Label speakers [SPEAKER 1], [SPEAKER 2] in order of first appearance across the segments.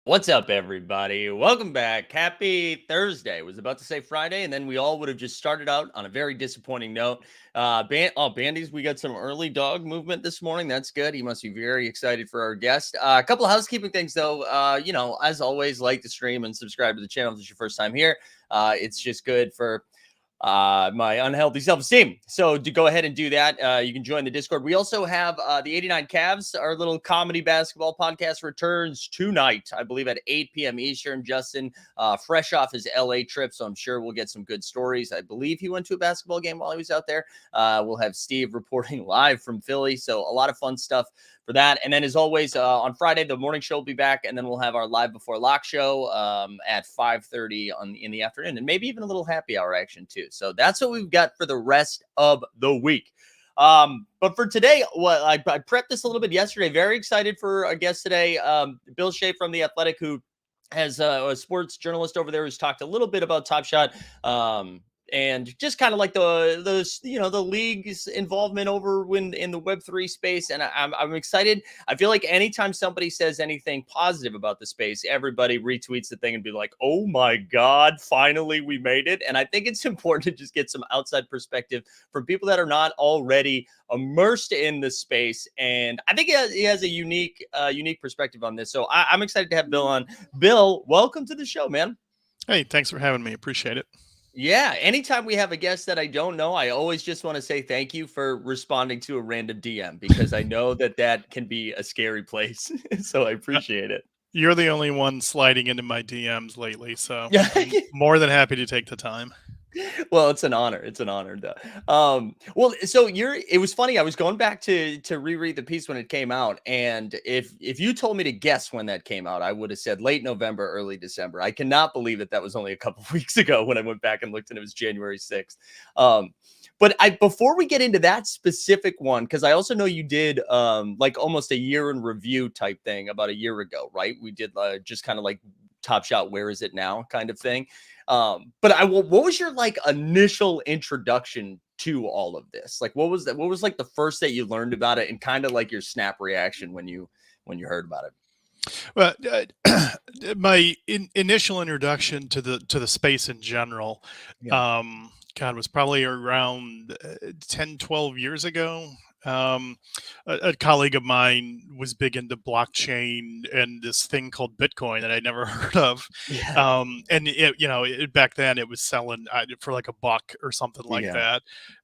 [SPEAKER 1] What's up, everybody? Welcome back. Happy Thursday. Was about to say Friday, and then we all would have just started out on a very disappointing note. Bandies, we got some early dog movement this morning. That's good. He must be very excited for our guest. A couple of housekeeping things, though. As always, like the stream and subscribe to the channel if it's your first time here. It's just good for my unhealthy self-esteem. So to go ahead and do that, you can join the Discord. We also have the 89 Cavs, our little comedy basketball podcast returns tonight, I believe at 8 p.m. Eastern. Justin, fresh off his LA trip, so I'm sure we'll get some good stories. I believe he went to a basketball game while he was out there. We'll have Steve reporting live from Philly, so a lot of fun stuff for that. And then, as always, on Friday, the morning show will be back, and then we'll have our live before lock show at 5:30 in the afternoon, and maybe even a little happy hour action too. So that's what we've got for the rest of the week. But for today, I prepped this a little bit yesterday. Very excited for our guest today, Bill Shea from The Athletic, who has a sports journalist over there who's talked a little bit about Top Shot. And just kind of like the league's involvement over in the Web3 space. And I'm excited. I feel like anytime somebody says anything positive about the space, everybody retweets the thing and be like, oh my God, finally we made it. And I think it's important to just get some outside perspective from people that are not already immersed in the space. And I think he has a unique perspective on this. So I'm excited to have Bill on. Bill, welcome to the show, man.
[SPEAKER 2] Hey, thanks for having me. Appreciate it.
[SPEAKER 1] Yeah, anytime we have a guest that I don't know, I always just want to say thank you for responding to a random DM, because I know that can be a scary place. So I appreciate it.
[SPEAKER 2] You're the only one sliding into my DMs lately, so
[SPEAKER 1] Yeah.
[SPEAKER 2] I'm more than happy to take the time.
[SPEAKER 1] Well, it's an honor. It's an honor, though. So it was funny. I was going back to reread the piece when it came out, and if you told me to guess when that came out, I would have said late November, early December. I cannot believe that was only a couple of weeks ago when I went back and looked, and it was January 6th. But before we get into that specific one, because I also know you did like almost a year in review type thing about a year ago, right? We did just kind of like Top Shot, where is it now kind of thing. But what was your like initial introduction to all of this? Like, what was that? What was like the first that you learned about it, and kind of like your snap reaction when you heard about it?
[SPEAKER 2] Well, my initial introduction to the space in general,
[SPEAKER 1] Yeah.
[SPEAKER 2] God, was probably around 10, 12 years ago. A colleague of mine was big into blockchain and this thing called Bitcoin that I'd never heard of.
[SPEAKER 1] Yeah.
[SPEAKER 2] And back then it was selling for like $1 or something like
[SPEAKER 1] Yeah.
[SPEAKER 2] that.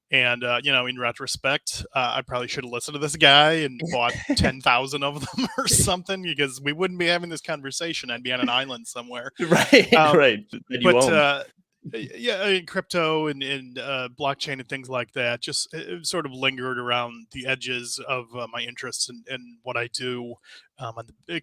[SPEAKER 2] And in retrospect, I probably should have listened to this guy and bought 10,000 of them or something, because we wouldn't be having this conversation. I'd be on an island somewhere.
[SPEAKER 1] Right. Right. That you
[SPEAKER 2] But
[SPEAKER 1] own.
[SPEAKER 2] yeah, crypto and blockchain and things like that just sort of lingered around the edges of my interests and what I do,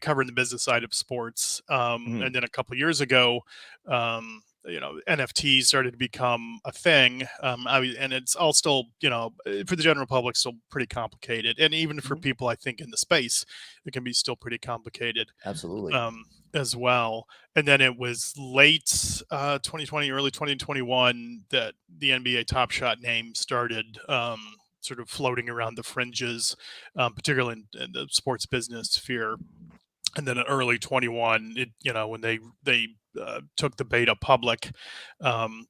[SPEAKER 2] covering the business side of sports.
[SPEAKER 1] Mhm.
[SPEAKER 2] And then a couple of years ago, NFTs started to become a thing. And it's all still, for the general public, still pretty complicated. And even for
[SPEAKER 1] Mhm.
[SPEAKER 2] people, I think, in the space, it can be still pretty complicated.
[SPEAKER 1] Absolutely.
[SPEAKER 2] Um, as well. And then it was late 2020, early 2021 that the NBA Top Shot name started sort of floating around the fringes, particularly in the sports business sphere. And then in early 21, when they took the beta public,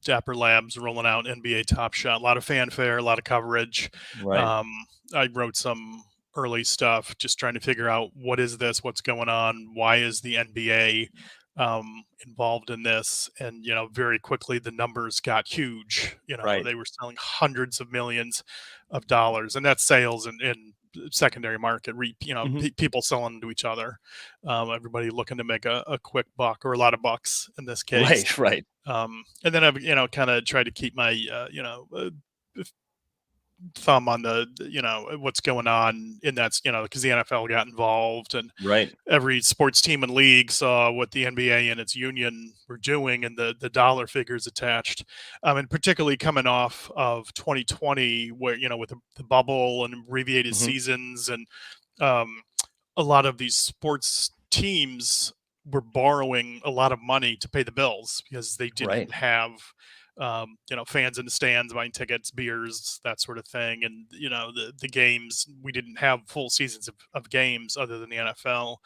[SPEAKER 2] Dapper Labs rolling out NBA Top Shot, a lot of fanfare, a lot of coverage.
[SPEAKER 1] Right.
[SPEAKER 2] Um, I wrote some early stuff just trying to figure out what is this, what's going on, why is the NBA involved in this. And very quickly the numbers got huge.
[SPEAKER 1] Right.
[SPEAKER 2] They were selling hundreds of millions of dollars, and that's sales in secondary market.
[SPEAKER 1] Mhm.
[SPEAKER 2] People selling to each other, everybody looking to make a quick buck, or a lot of bucks in this case.
[SPEAKER 1] Right. Right.
[SPEAKER 2] And then I've kind of tried to keep my thumb on the what's going on in that, because the NFL got involved, and
[SPEAKER 1] Right.
[SPEAKER 2] every sports team and league saw what the NBA and its union were doing, and the dollar figures attached. And particularly coming off of 2020, where with the bubble and abbreviated
[SPEAKER 1] Mhm.
[SPEAKER 2] seasons, and um, a lot of these sports teams were borrowing a lot of money to pay the bills because they didn't
[SPEAKER 1] Right.
[SPEAKER 2] have fans in the stands buying tickets, beers, that sort of thing. And, the games, we didn't have full seasons of games other than the NFL.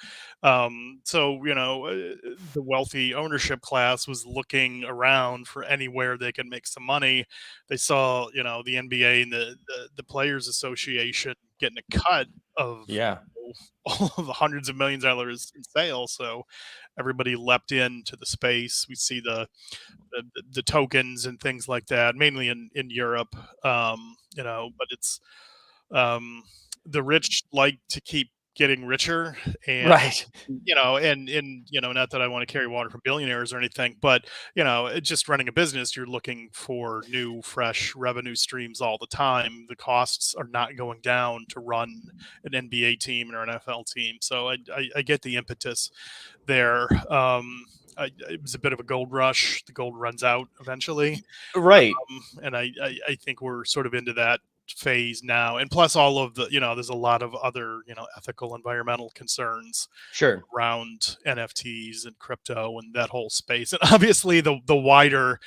[SPEAKER 2] So, the wealthy ownership class was looking around for anywhere they could make some money. They saw, the NBA and the Players Association getting a cut of
[SPEAKER 1] Yeah.
[SPEAKER 2] all of the hundreds of millions of dollars in sales. So everybody leapt into the space. We see the tokens and things like that, mainly in Europe. But it's um, the rich like to keep getting richer, and
[SPEAKER 1] Right.
[SPEAKER 2] not that I want to carry water for billionaires or anything, but just running a business, you're looking for new, fresh revenue streams all the time. The costs are not going down to run an NBA team or an NFL team, so I get the impetus there. It was a bit of a gold rush. The gold runs out eventually,
[SPEAKER 1] Right.
[SPEAKER 2] and I think we're sort of into that phase now. And plus, all of the there's a lot of other ethical, environmental concerns
[SPEAKER 1] Sure.
[SPEAKER 2] around NFTs and crypto and that whole space. And obviously, the wider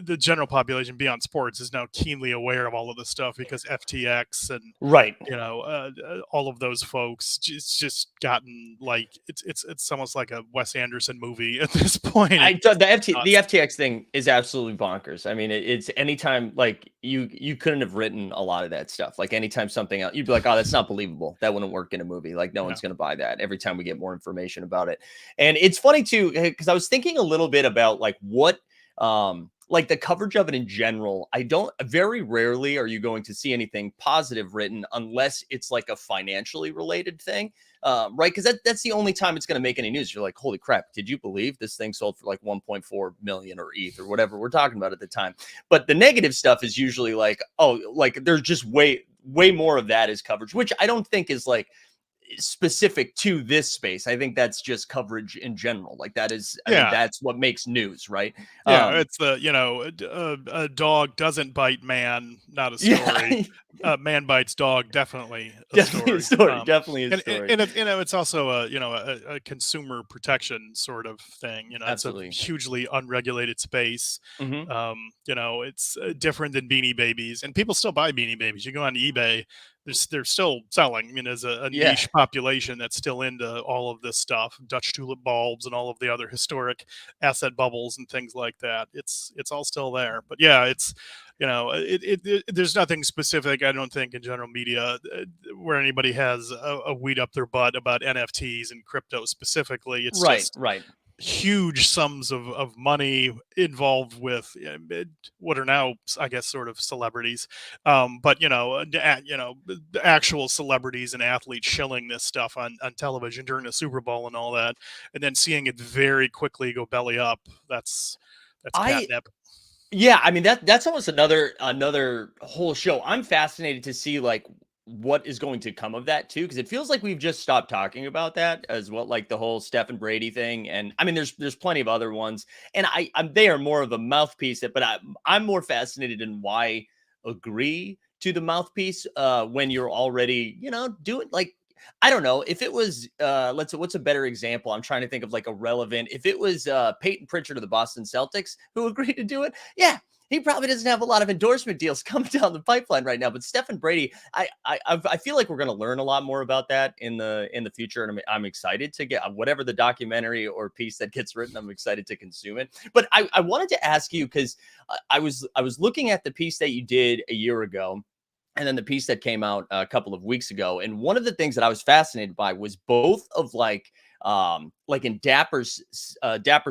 [SPEAKER 2] the general population beyond sports is now keenly aware of all of this stuff because FTX and
[SPEAKER 1] Right.
[SPEAKER 2] all of those folks. It's just gotten like it's almost like a Wes Anderson movie at this point.
[SPEAKER 1] The FTX thing is absolutely bonkers. I mean, it's anytime like you couldn't have written a lot of that stuff. Like anytime something else, you'd be like, oh, that's not believable. That wouldn't work in a movie. Like no one's going to buy that. Every time we get more information about it, and it's funny too because I was thinking a little bit about like the coverage of it in general. I don't very rarely are you going to see anything positive written unless it's like a financially related thing. Right. Because that's the only time it's going to make any news. You're like, holy crap, did you believe this thing sold for like 1.4 million or ETH or whatever we're talking about at the time? But the negative stuff is usually like, oh, like there's just way more of that as coverage, which I don't think is like specific to this space. I think that's just coverage in general. Like that is, I mean,
[SPEAKER 2] Yeah.
[SPEAKER 1] that's what makes news, right?
[SPEAKER 2] Yeah, it's a dog doesn't bite man, not a story.
[SPEAKER 1] Yeah,
[SPEAKER 2] Man bites dog, definitely a
[SPEAKER 1] definitely a
[SPEAKER 2] story.
[SPEAKER 1] story. Definitely a
[SPEAKER 2] And
[SPEAKER 1] story.
[SPEAKER 2] and it's also a consumer protection sort of thing. It's a
[SPEAKER 1] Absolutely.
[SPEAKER 2] hugely unregulated space.
[SPEAKER 1] Hmm.
[SPEAKER 2] It's different than Beanie Babies, and people still buy Beanie Babies. You go on eBay, they're still selling. I mean, there's a
[SPEAKER 1] Yeah.
[SPEAKER 2] niche population that's still into all of this stuff, Dutch tulip bulbs and all of the other historic asset bubbles and things like that. It's all still there. But yeah, it's there's nothing specific, I don't think, in general media where anybody has a weed up their butt about NFTs and crypto specifically. It's
[SPEAKER 1] Right.
[SPEAKER 2] just
[SPEAKER 1] Right.
[SPEAKER 2] huge sums of money involved with what are now, I guess, sort of celebrities, but the actual celebrities and athletes shilling this stuff on television during the Super Bowl and all that, and then seeing it very quickly go belly up. That's
[SPEAKER 1] I
[SPEAKER 2] catnip.
[SPEAKER 1] Yeah, I mean that's almost another whole show. I'm fascinated to see like what is going to come of that too, because it feels like we've just stopped talking about that as well, like the whole Stephen Brady thing. And I mean, there's plenty of other ones, and they are more of a mouthpiece. But I'm more fascinated in why agree to the mouthpiece when you're already doing like. I don't know if it was what's a better example? I'm trying to think of like a relevant. If it was Peyton Pritchard of the Boston Celtics who agreed to do it, yeah, he probably doesn't have a lot of endorsement deals coming down the pipeline right now. But Stephen Brady, I feel like we're going to learn a lot more about that in the future, and I'm excited to get whatever the documentary or piece that gets written. I'm excited to consume it. But I wanted to ask you because I was looking at the piece that you did a year ago and then the piece that came out a couple of weeks ago. And one of the things that I was fascinated by was both of like in Dapper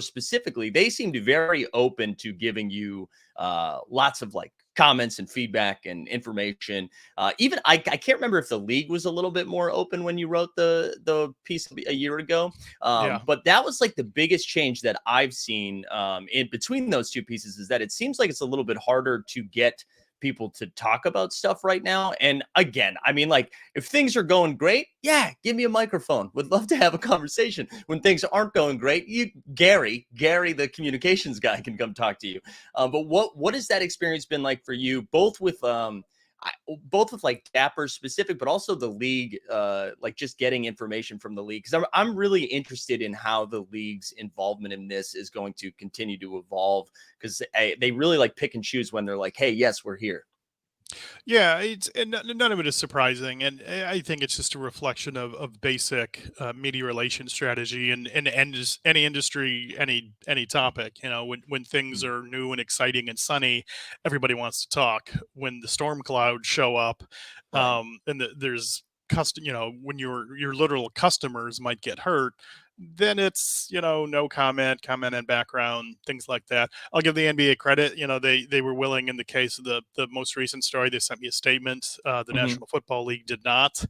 [SPEAKER 1] specifically, they seemed very open to giving you lots of like comments and feedback and information. Even I can't remember if the league was a little bit more open when you wrote the piece a year ago.
[SPEAKER 2] Yeah.
[SPEAKER 1] But that was like the biggest change that I've seen in between those two pieces is that it seems like it's a little bit harder to get people to talk about stuff right now. And again, I mean, like if things are going great, yeah, give me a microphone. Would love to have a conversation. When things aren't going great, Gary, the communications guy, can come talk to you. But what has that experience been like for you, both with both with like Dapper specific, but also the league, like just getting information from the league. Cause I'm really interested in how the league's involvement in this is going to continue to evolve. Cause they really like pick and choose when they're like, hey, yes, we're here.
[SPEAKER 2] Yeah, it's and none of it is surprising, and I think it's just a reflection of basic media relation strategy and any industry, any topic. You know, when things
[SPEAKER 1] Mm.
[SPEAKER 2] are new and exciting and sunny, everybody wants to talk. When the storm clouds show up,
[SPEAKER 1] Right.
[SPEAKER 2] and there's custom, when your literal customers might get hurt, then it's no comment, comment in background, things like that. I'll give the NBA credit. They were willing in the case of the most recent story. They sent me a statement. The
[SPEAKER 1] Hmm.
[SPEAKER 2] National Football League did not.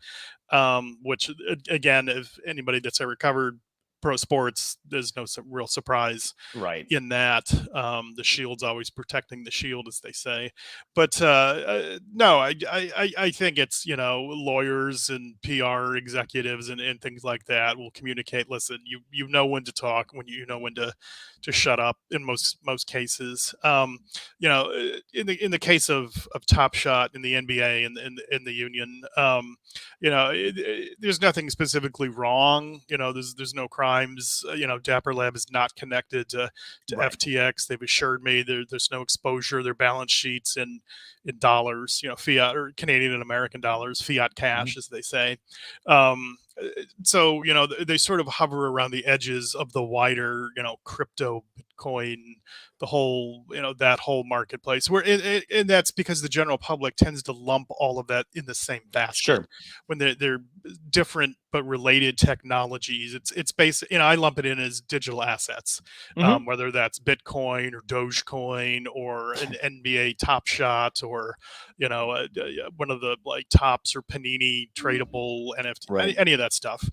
[SPEAKER 2] Which again, if anybody that's ever covered pro sports, there's no real surprise
[SPEAKER 1] Right.
[SPEAKER 2] in that. The shield's always protecting the shield, as they say. But no, I think it's lawyers and PR executives and things like that will communicate. Listen, you know when to talk, when you know when to shut up. In most cases, in the case of Top Shot in the NBA and in the union, there's nothing specifically wrong. There's no crimes. Dapper Lab is not connected to
[SPEAKER 1] Right.
[SPEAKER 2] FTX. They've assured me there's no exposure. Their balance sheets in dollars, fiat or Canadian and American dollars, fiat
[SPEAKER 1] Hmm.
[SPEAKER 2] cash, as they say. So they sort of hover around the edges of the wider crypto, Bitcoin, the whole that whole marketplace where and that's because the general public tends to lump all of that in the same basket
[SPEAKER 1] Sure.
[SPEAKER 2] when they're different but related technologies. It's basic. I lump it in as digital assets,
[SPEAKER 1] Hmm.
[SPEAKER 2] whether that's Bitcoin or Dogecoin or an NBA Top Shot or one of the like Tops or Panini tradable NFT,
[SPEAKER 1] Right.
[SPEAKER 2] any of that stuff.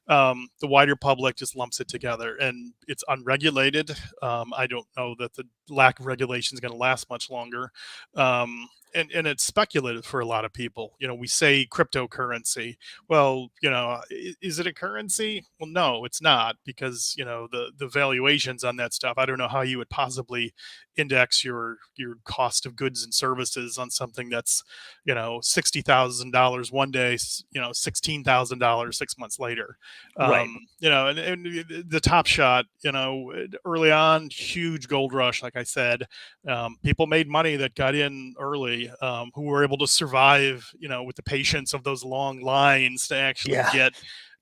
[SPEAKER 2] The wider public just lumps it together, and it's unregulated. I don't know that the lack of regulation is going to last much longer. And it's speculative for a lot of people. We say cryptocurrency. Well, is it a currency? Well, no, it's not, because the valuations on that stuff. I don't know how you would possibly index your cost of goods and services on something that's $60,000 one day, $16,000 6 months later.
[SPEAKER 1] Right.
[SPEAKER 2] And the Top Shot, early on, huge gold rush, like I said. People made money that got in early, who were able to survive, with the patience of those long lines to actually
[SPEAKER 1] Yeah.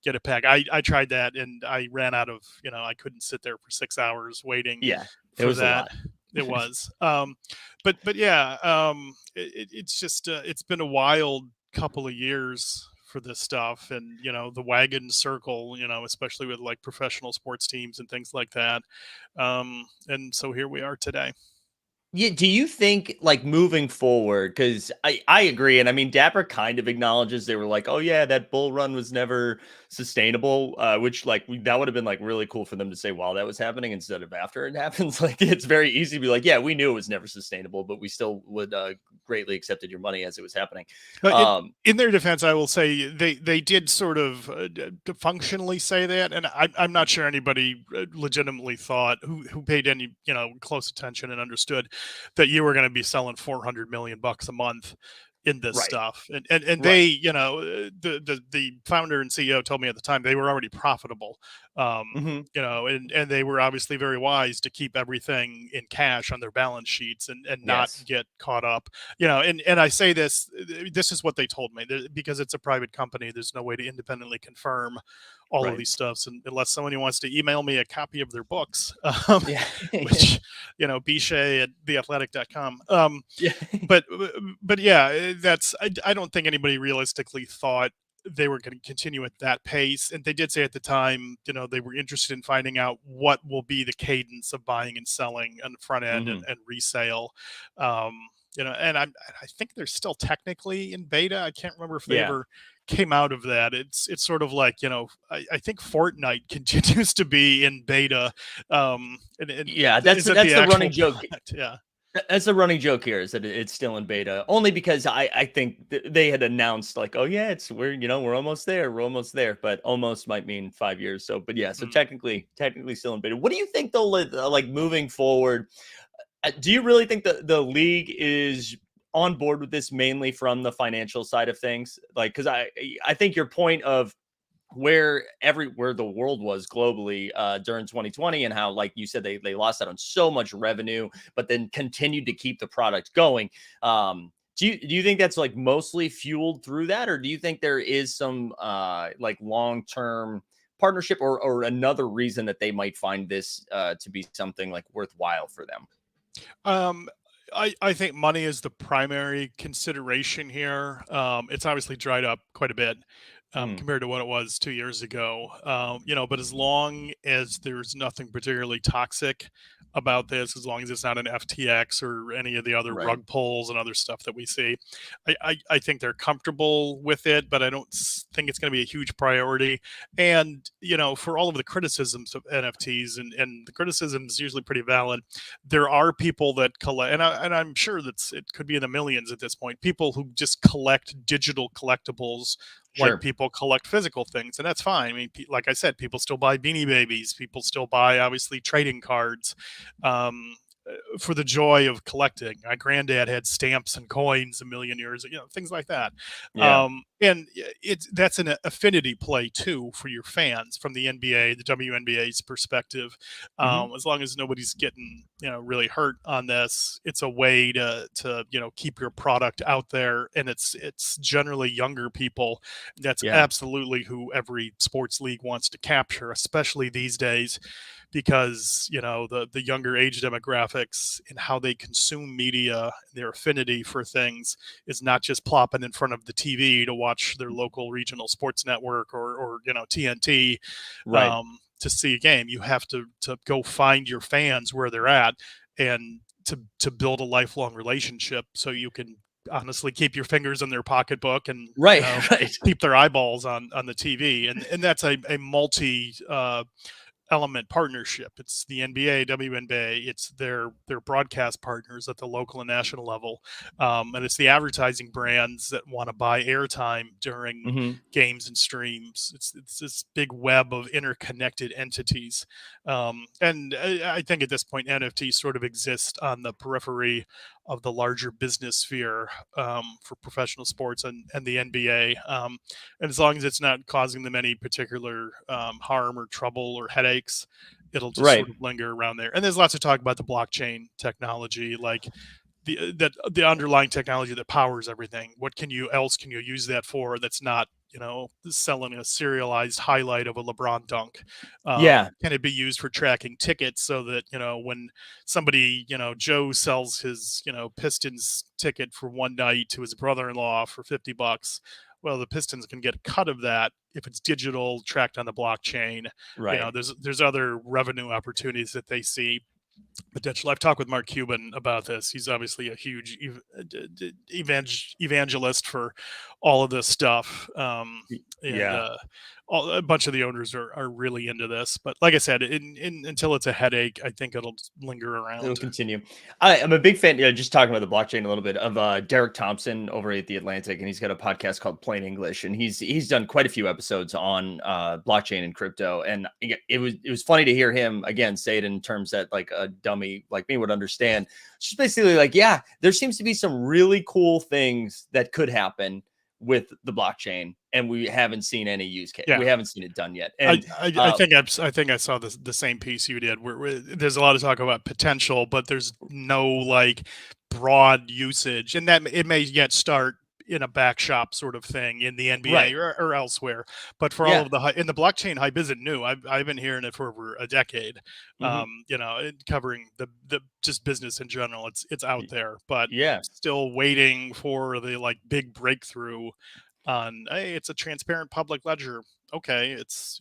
[SPEAKER 2] get a pack. I tried that and I ran out of, I couldn't sit there for 6 hours waiting
[SPEAKER 1] Yeah. It
[SPEAKER 2] for
[SPEAKER 1] was a
[SPEAKER 2] that.
[SPEAKER 1] lot.
[SPEAKER 2] It was, but yeah, it's just it's been a wild couple of years for this stuff, and the wagon circle, especially with like professional sports teams and things like that. And so here we are today.
[SPEAKER 1] Yeah, do you think like moving forward? Because I agree, and I mean Dapper kind of acknowledges they were like, oh yeah, that bull run was never sustainable, which like that would have been like really cool for them to say while that was happening instead of after it happens. Like it's very easy to be like, yeah, we knew it was never sustainable, but we still would greatly accepted your money as it was happening.
[SPEAKER 2] In
[SPEAKER 1] Um,
[SPEAKER 2] in their defense, I will say they did sort of functionally say that, and I'm not sure anybody legitimately thought who paid any close attention and understood that you were going to be selling 400 million bucks a month in this
[SPEAKER 1] right,
[SPEAKER 2] stuff. And they,
[SPEAKER 1] right.
[SPEAKER 2] the founder and CEO told me at the time they were already profitable. Um,
[SPEAKER 1] Hmm.
[SPEAKER 2] and they were obviously very wise to keep everything in cash on their balance sheets and not
[SPEAKER 1] Yes,
[SPEAKER 2] get caught up. And I say this is what they told me, because it's a private company. There's no way to independently confirm all of
[SPEAKER 1] right.
[SPEAKER 2] these stuffs, and unless someone wants to email me a copy of their books,
[SPEAKER 1] Yeah,
[SPEAKER 2] which bshay at theathletic.com.
[SPEAKER 1] yeah,
[SPEAKER 2] but but yeah, I don't think anybody realistically thought they were going to continue at that pace. And they did say at the time, they were interested in finding out what will be the cadence of buying and selling on the front end
[SPEAKER 1] hmm,
[SPEAKER 2] and resale. Um, and I think they're still technically in beta. I can't remember if they
[SPEAKER 1] yeah,
[SPEAKER 2] ever came out of that. It's sort of like, I think Fortnite continues to be in beta. And
[SPEAKER 1] yeah.
[SPEAKER 2] is that
[SPEAKER 1] That's
[SPEAKER 2] the
[SPEAKER 1] the
[SPEAKER 2] actual
[SPEAKER 1] running joke.
[SPEAKER 2] product? Yeah.
[SPEAKER 1] That's the running joke here is that it's still in beta, only because I think they had announced like, oh yeah, we're almost there, we're almost there, but almost might mean 5 years. So, but yeah, so
[SPEAKER 2] Mm.
[SPEAKER 1] technically still in beta. What do you think though, like moving forward? Do you really think the league is on board with this mainly from the financial side of things? Like, because I think your point of where the world was globally during 2020, and how, like you said, they lost out on so much revenue, but then continued to keep the product going. Do you think that's like mostly fueled through that, or do you think there is some like long term partnership, or another reason that they might find this to be something like worthwhile for them?
[SPEAKER 2] Um, I think money is the primary consideration here. It's obviously dried up quite a bit
[SPEAKER 1] Mhm.
[SPEAKER 2] compared to what it was 2 years ago. But as long as there's nothing particularly toxic about this, as long as it's not an FTX or any of the other
[SPEAKER 1] Right.
[SPEAKER 2] rug pulls and other stuff that we see, I think they're comfortable with it, but I don't think it's going to be a huge priority. And, for all of the criticisms of NFTs, and the criticism is usually pretty valid, there are people that collect, and I'm sure it could be in the millions at this point. People who just collect digital collectibles, like
[SPEAKER 1] Sure.
[SPEAKER 2] people collect physical things, and that's fine. I mean, like I said, people still buy Beanie Babies. People still buy, obviously, trading cards. Um, for the joy of collecting. My granddad had stamps and coins a million years, things like that.
[SPEAKER 1] Yeah.
[SPEAKER 2] And that's an affinity play too for your fans from the NBA, the WNBA's perspective.
[SPEAKER 1] Hmm.
[SPEAKER 2] As long as nobody's getting really hurt on this, it's a way to keep your product out there, and it's generally younger people. That's
[SPEAKER 1] Yeah.
[SPEAKER 2] absolutely who every sports league wants to capture, especially these days, because the younger age demographics and how they consume media, their affinity for things, is not just plopping in front of the TV to watch their local regional sports network or TNT
[SPEAKER 1] Right.
[SPEAKER 2] to see a game. You have to go find your fans where they're at, and to build a lifelong relationship so you can honestly keep your fingers in their pocketbook and
[SPEAKER 1] Right. Right.
[SPEAKER 2] keep their eyeballs on the TV. And that's a multi element partnership. It's the NBA, WNBA, it's their broadcast partners at the local and national level, and it's the advertising brands that want to buy airtime during
[SPEAKER 1] Hmm.
[SPEAKER 2] games and streams. It's this big web of interconnected entities, and I think at this point NFTs sort of exist on the periphery of the larger business sphere for professional sports and the NBA. And as long as it's not causing them any particular harm or trouble or headaches, it'll just
[SPEAKER 1] Right.
[SPEAKER 2] sort of linger around there. And there's lots of talk about the blockchain technology, like the underlying technology that powers everything. What can you use that for that's not selling a serialized highlight of a LeBron dunk?
[SPEAKER 1] Yeah.
[SPEAKER 2] Can it be used for tracking tickets so that when somebody, Joe sells his Pistons ticket for one night to his brother-in-law for $50, well, the Pistons can get a cut of that if it's digital, tracked on the blockchain.
[SPEAKER 1] Right.
[SPEAKER 2] There's other revenue opportunities that they see potential. I've talked with Mark Cuban about this. He's obviously a huge evangelist for all of this stuff, and
[SPEAKER 1] Yeah.
[SPEAKER 2] a bunch of the owners are really into this. But like I said, until it's a headache, I think it'll linger
[SPEAKER 1] It'll
[SPEAKER 2] around.
[SPEAKER 1] continue. I'm a big fan. Just talking about the blockchain a little bit, of Derek Thompson over at the Atlantic, and he's got a podcast called Plain English, and he's done quite a few episodes on blockchain and crypto. And it was funny to hear him again say it in terms that like a dummy like me would understand. It's just basically like, yeah, there seems to be some really cool things that could happen with the blockchain, and we haven't seen any use case.
[SPEAKER 2] Yeah.
[SPEAKER 1] We haven't seen it done yet.
[SPEAKER 2] I,
[SPEAKER 1] And
[SPEAKER 2] I, I think I think I saw the same piece you did, where there's a lot of talk about potential, but there's no like broad usage, and that it may yet start in a back shop sort of thing in the NBA
[SPEAKER 1] right.
[SPEAKER 2] or elsewhere. But for all
[SPEAKER 1] Yeah.
[SPEAKER 2] of the blockchain hype isn't new. I've been hearing it for over a decade.
[SPEAKER 1] Hmm.
[SPEAKER 2] Covering the just business in general. It's out there, but
[SPEAKER 1] Yeah.
[SPEAKER 2] still waiting for the like big breakthrough on, hey, it's a transparent public ledger. Okay, it's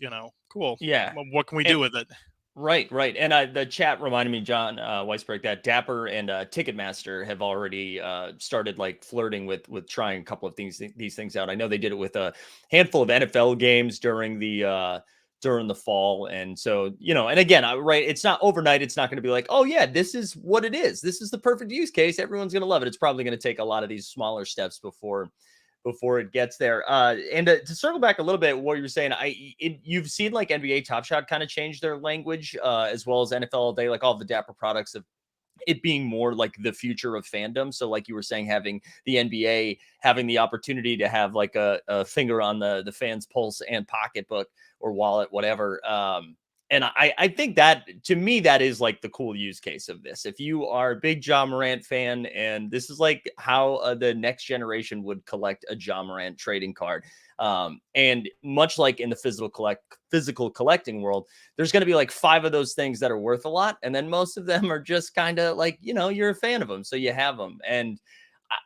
[SPEAKER 2] cool.
[SPEAKER 1] Yeah.
[SPEAKER 2] Well, what can we
[SPEAKER 1] And
[SPEAKER 2] do with it?
[SPEAKER 1] right, right. And the chat reminded me, John Weisberg, that Dapper and Ticketmaster have already started like flirting with trying a couple of these things out. I know they did it with a handful of NFL games during the fall, and so and again, right, it's not overnight. It's not going to be like, oh yeah, this is what it is. This is the perfect use case. Everyone's going to love it. It's probably going to take a lot of these smaller steps before it gets there. And to circle back a little bit, what you were saying, you've seen like NBA Top Shot kind of change their language, as well as NFL all day, like all the Dapper products have it being more like the future of fandom. So, like you were saying, having the NBA having the opportunity to have like a finger on the fans' pulse and pocketbook or wallet, whatever. And I think that to me, that is like the cool use case of this. If you are a big John Morant fan, and this is like how the next generation would collect a John Morant trading card. And much like in the physical collecting world, there's going to be like 5 of those things that are worth a lot, and then most of them are just kind of like, you're a fan of them, so you have them. And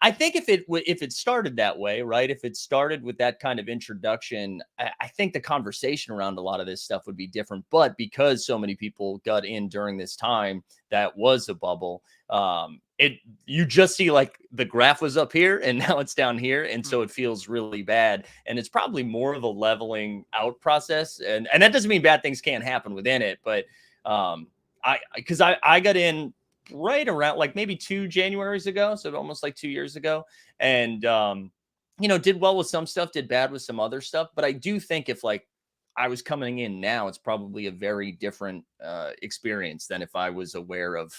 [SPEAKER 1] I think if it started that way, right? If it started with that kind of introduction, I think the conversation around a lot of this stuff would be different. But because so many people got in during this time, that was a bubble. It You just see like the graph was up here and now it's down here, and so it feels really bad. And it's probably more of a leveling out process, and that doesn't mean bad things can't happen within it, but I got in right around like maybe 2 Januaries ago, so almost like 2 years ago, and did well with some stuff, did bad with some other stuff. But I do think if like I was coming in now, it's probably a very different experience than if I was aware of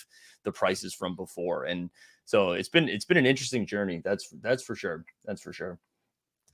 [SPEAKER 1] the prices from before. And so it's been an interesting journey. That's for sure. That's for sure.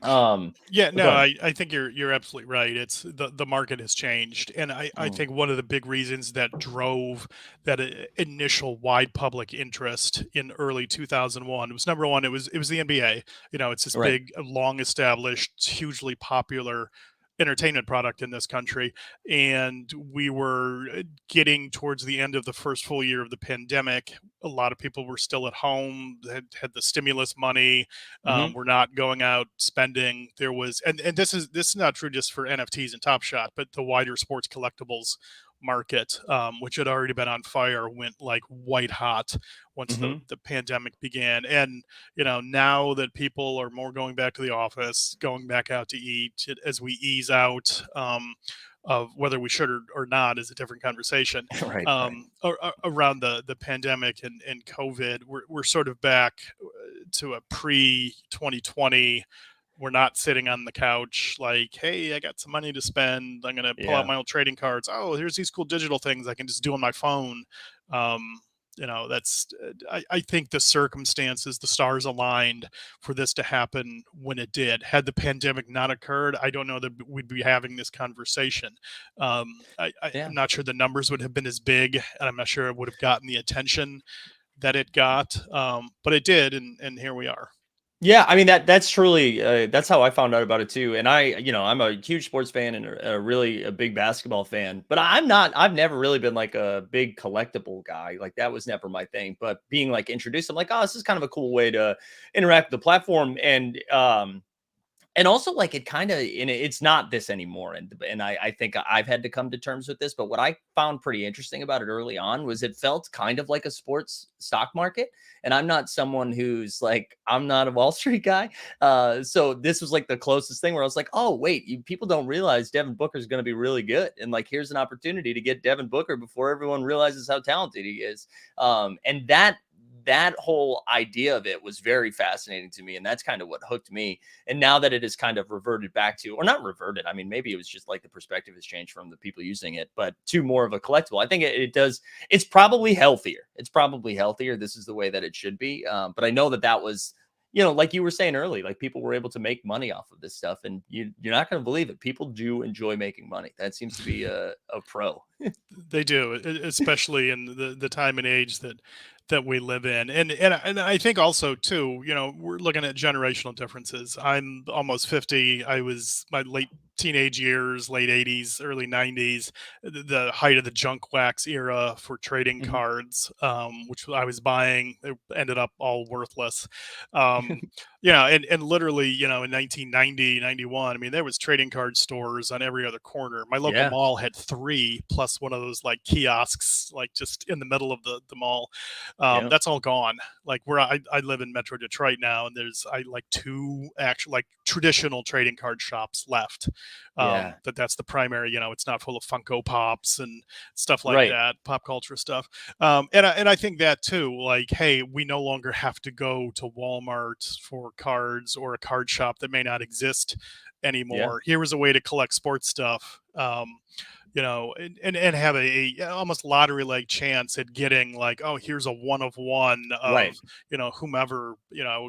[SPEAKER 2] Yeah,
[SPEAKER 1] Go
[SPEAKER 2] no,
[SPEAKER 1] ahead.
[SPEAKER 2] I think you're absolutely right. It's the market has changed, and I
[SPEAKER 1] Mm,
[SPEAKER 2] think one of the big reasons that drove that initial wide public interest in early 2001 was, number one, it was the NBA. It's this
[SPEAKER 1] right.
[SPEAKER 2] big, long established, hugely popular entertainment product in this country, and we were getting towards the end of the first full year of the pandemic. A lot of people were still at home, had the stimulus money,
[SPEAKER 1] Hmm.
[SPEAKER 2] we're not going out spending. There was, and this is not true just for NFTs and Top Shot, but the wider sports collectibles market, which had already been on fire, went like white hot once the
[SPEAKER 1] Hmm.
[SPEAKER 2] the pandemic began. And now that people are more going back to the office, going back out to eat, as we ease out. Of whether we should or not is a different conversation.
[SPEAKER 1] Right. Right.
[SPEAKER 2] Around the pandemic and COVID, we're sort of back to a pre 2020. We're not sitting on the couch like, hey, I got some money to spend. I'm going to pull out
[SPEAKER 1] Yeah.
[SPEAKER 2] my old trading cards. Oh, here's these cool digital things I can just do on my phone. Um, that's, I think the circumstances, the stars aligned for this to happen when it did. Had the pandemic not occurred, I don't know that we'd be having this conversation. I'm
[SPEAKER 1] Yeah.
[SPEAKER 2] not sure the numbers would have been as big, and I'm not sure it would have gotten the attention that it got, but it did, and here we are.
[SPEAKER 1] Yeah, I mean that's truly that's how I found out about it too. And I'm a huge sports fan and really a big basketball fan. But I'm not. I've never really been like a big collectible guy. Like that was never my thing. But being like introduced, I'm like, oh, this is kind of a cool way to interact with the platform. And also like it kind of, and it's not this anymore. And I think I've had to come to terms with this. But what I found pretty interesting about it early on was it felt kind of like a sports stock market. And I'm not someone who's like, I'm not a Wall Street guy. So this was like the closest thing where I was like, oh wait, people don't realize Devin Booker is going to be really good, and like here's an opportunity to get Devin Booker before everyone realizes how talented he is. And that whole idea of it was very fascinating to me, and that's kind of what hooked me. And now that it is kind of reverted back to, or not reverted, I mean, maybe it was just like the perspective has changed from the people using it, but to more of a collectible. I think it does. It's probably healthier. It's probably healthier. This is the way that it should be. But I know that was, like you were saying early, like people were able to make money off of this stuff, and you're not going to believe it. People do enjoy making money. That seems to be a pro.
[SPEAKER 2] They do, especially in the time and age that we live in, and I think also too, we're looking at generational differences. I'm almost 50. I was my late teenage years, late 80s, early 90s, the height of the junk wax era for trading
[SPEAKER 1] Mhm.
[SPEAKER 2] cards, which I was buying. It ended up all worthless. And literally, in 1990, 91, I mean, there was trading card stores on every other corner. My local
[SPEAKER 1] Yeah.
[SPEAKER 2] mall had three, plus one of those like kiosks, like just in the middle of the mall.
[SPEAKER 1] Yeah.
[SPEAKER 2] That's all gone. Like where I live in Metro Detroit now, and there's I like two actual like traditional trading card shops left.
[SPEAKER 1] Yeah.
[SPEAKER 2] That's the primary. It's not full of Funko Pops and stuff like
[SPEAKER 1] Right.
[SPEAKER 2] that, pop culture stuff. And I think that too. Like, hey, we no longer have to go to Walmart for cards or a card shop that may not exist
[SPEAKER 1] Yeah.
[SPEAKER 2] anymore. Here was a way to collect sports stuff. and have a almost lottery like chance at getting like, oh, here's a one of one of
[SPEAKER 1] Right.
[SPEAKER 2] whomever,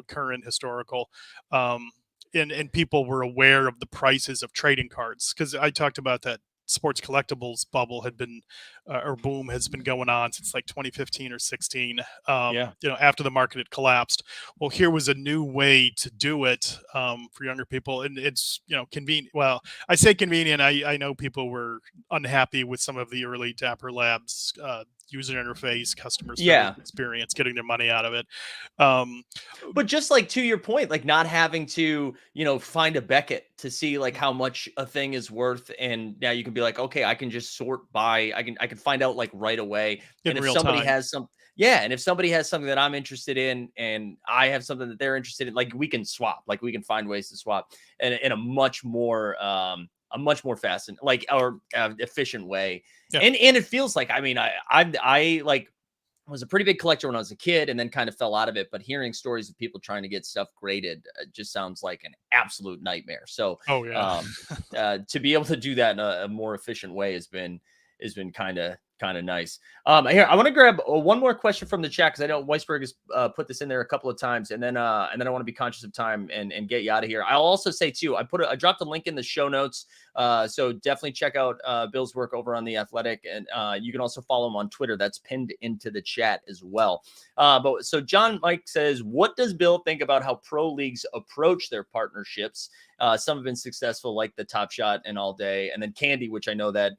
[SPEAKER 2] current historical. Um, and people were aware of the prices of trading cards, because I talked about that sports collectibles bubble had been or boom has been going on since like 2015 or 16,
[SPEAKER 1] Yeah.
[SPEAKER 2] after the market had collapsed. Well, here was a new way to do it, for younger people, and it's convenient. Well, I say convenient. I know people were unhappy with some of the early Dapper Labs user interface, customer service
[SPEAKER 1] Yeah.
[SPEAKER 2] experience, getting their money out of it. Um,
[SPEAKER 1] But just like to your point, like not having to, find a Beckett to see like how much a thing is worth. And now you can be like, okay, I can just sort by, I can find out like right away.
[SPEAKER 2] in
[SPEAKER 1] And if
[SPEAKER 2] real
[SPEAKER 1] somebody
[SPEAKER 2] time.
[SPEAKER 1] has some, yeah, and if somebody has something that I'm interested in and I have something that they're interested in, like we can swap, like we can find ways to swap and in a much more fast and like or efficient way.
[SPEAKER 2] Yeah.
[SPEAKER 1] And it feels like, I mean, I like was a pretty big collector when I was a kid and then kind of fell out of it. But hearing stories of people trying to get stuff graded just sounds like an absolute nightmare. So
[SPEAKER 2] Oh yeah.
[SPEAKER 1] um, to be able to do that in a more efficient way has been kind of nice. Here I want to grab one more question from the chat because I know Weisberg has put this in there a couple of times, and then I want to be conscious of time and get you out of here. I'll also say too, I dropped a link in the show notes, so definitely check out Bill's work over on the Athletic, and you can also follow him on Twitter. That's pinned into the chat as well. But so John Mike says, what does Bill think about how pro leagues approach their partnerships? Some have been successful, like the Top Shot and All Day, and then Candy, which I know that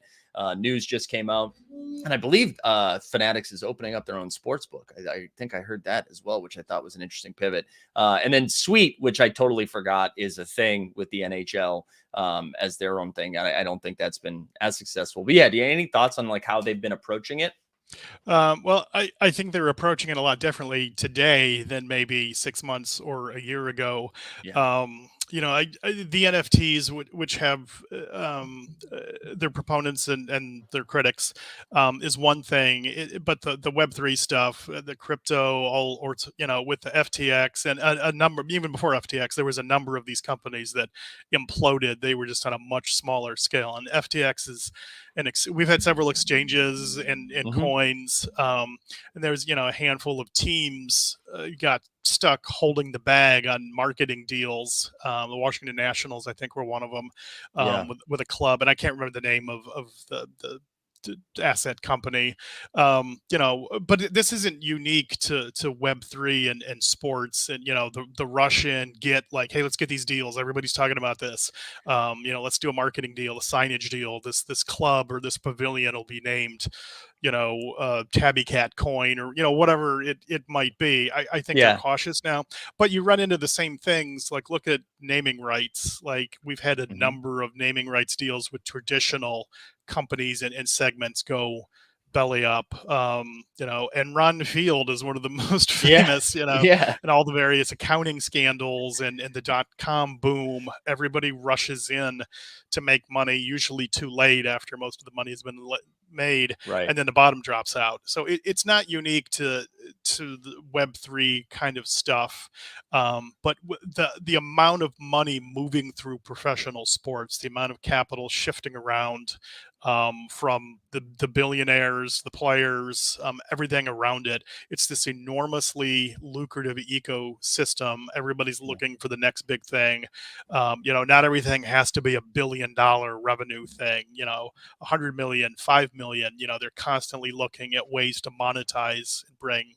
[SPEAKER 1] news just came out. And I believe Fanatics is opening up their own sports book. I think I heard that as well, which I thought was an interesting pivot. And then Sweet, which I totally forgot is a thing with the NHL as their own thing. I don't think that's been as successful. But yeah, do you have any thoughts on like how they've been approaching it?
[SPEAKER 2] Well, I think they're approaching it a lot differently today than maybe 6 months or a year ago.
[SPEAKER 1] Yeah.
[SPEAKER 2] The NFTs, which have their proponents and their critics, is one thing, but the Web3 stuff, the crypto, with the FTX and a number, even before FTX, there was a number of these companies that imploded. They were just on a much smaller scale, and FTX is we've had several exchanges and
[SPEAKER 1] Hmm.
[SPEAKER 2] coins, and there's a handful of teams got stuck holding the bag on marketing deals. The Washington Nationals, I think, were one of them,
[SPEAKER 1] Yeah.
[SPEAKER 2] with a club, and I can't remember the name of the asset company. But this isn't unique to Web3 and sports, and the rush in, get like, hey, let's get these deals, everybody's talking about this. Let's do a marketing deal, a signage deal, this club or this pavilion will be named Tabby Cat coin, or whatever it might be. I think they're
[SPEAKER 1] Yeah.
[SPEAKER 2] cautious now, but you run into the same things. Like, look at naming rights. Like, we've had a
[SPEAKER 1] Hmm.
[SPEAKER 2] number of naming rights deals with traditional companies and segments go belly up. And Ron Field is one of the most
[SPEAKER 1] Yeah.
[SPEAKER 2] famous,
[SPEAKER 1] Yeah.
[SPEAKER 2] and all the various accounting scandals and the dot-com boom. Everybody rushes in to make money, usually too late after most of the money has been made,
[SPEAKER 1] Right.
[SPEAKER 2] and then the bottom drops out. So it's not unique to the Web3 kind of stuff, but the amount of money moving through professional sports, the amount of capital shifting around, from the billionaires, the players, everything around it. It's this enormously lucrative ecosystem. Everybody's
[SPEAKER 1] Yeah.
[SPEAKER 2] looking for the next big thing. Not everything has to be $1 billion revenue thing. 100 million, 5 million. They're constantly looking at ways to monetize and bring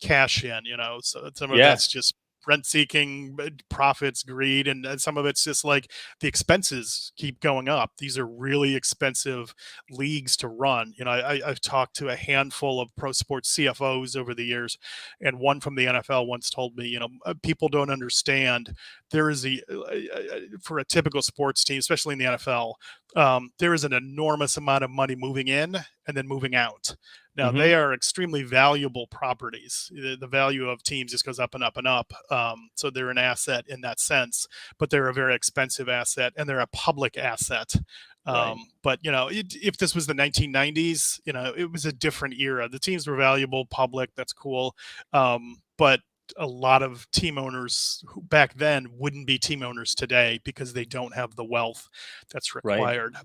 [SPEAKER 2] cash in. So some of
[SPEAKER 1] Yeah.
[SPEAKER 2] that's just rent seeking, profits, greed, and some of it's just like the expenses keep going up. These are really expensive leagues to run. I've talked to a handful of pro sports CFOs over the years, and one from the NFL once told me, people don't understand. There is for a typical sports team, especially in the NFL, there is an enormous amount of money moving in and then moving out. Now,
[SPEAKER 1] Hmm.
[SPEAKER 2] they are extremely valuable properties. The value of teams just goes up and up and up. So they're an asset in that sense, but they're a very expensive asset, and they're a public asset.
[SPEAKER 1] Right.
[SPEAKER 2] But if this was the 1990s, it was a different era. The teams were valuable, public. That's cool. But a lot of team owners who back then wouldn't be team owners today because they don't have the wealth that's
[SPEAKER 1] Right.
[SPEAKER 2] required.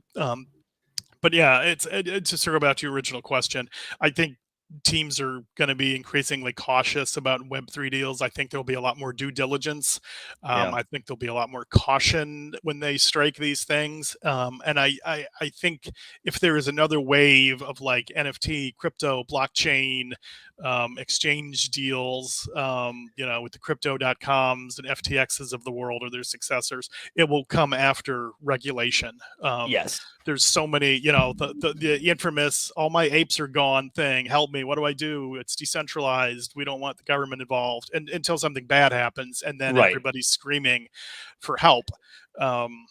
[SPEAKER 2] But yeah, it's to circle back to your original question. I think teams are going to be increasingly cautious about Web3 deals. I think there'll be a lot more due diligence.
[SPEAKER 1] Yeah.
[SPEAKER 2] I think there'll be a lot more caution when they strike these things. And I think if there is another wave of like NFT, crypto, blockchain, exchange deals, with the crypto.coms and FTXs of the world or their successors, it will come after regulation.
[SPEAKER 1] Yes.
[SPEAKER 2] There's so many, the infamous "all my apes are gone" thing. Help me, what do I do? It's decentralized, we don't want the government involved, and until something bad happens, and then
[SPEAKER 1] Right.
[SPEAKER 2] everybody's screaming for help. Um,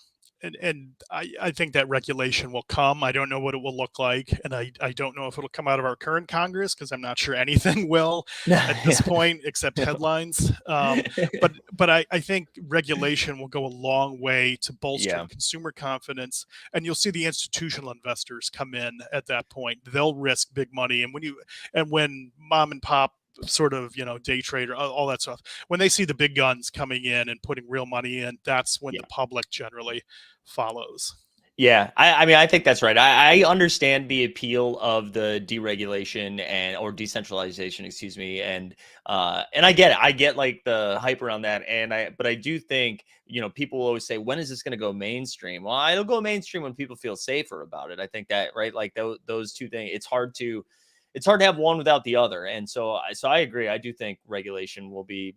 [SPEAKER 2] and I think that regulation will come. I don't know what it will look like, and I don't know if it'll come out of our current Congress, because I'm not sure anything will at this
[SPEAKER 1] Yeah.
[SPEAKER 2] point except headlines. But I think regulation will go a long way to bolster
[SPEAKER 1] Yeah.
[SPEAKER 2] consumer confidence, and you'll see the institutional investors come in at that point. They'll risk big money, and when mom and pop sort of day trader, all that stuff, when they see the big guns coming in and putting real money in, that's when the
[SPEAKER 1] Yeah.
[SPEAKER 2] public generally follows.
[SPEAKER 1] Yeah, I mean, I think that's right. I understand the appeal of the deregulation or decentralization, excuse me, and I get it. I get like the hype around that, but I do think people always say, when is this going to go mainstream? Well, it'll go mainstream when people feel safer about it. I think that right, like those two things. It's hard to have one without the other. And so I agree. I do think regulation will be,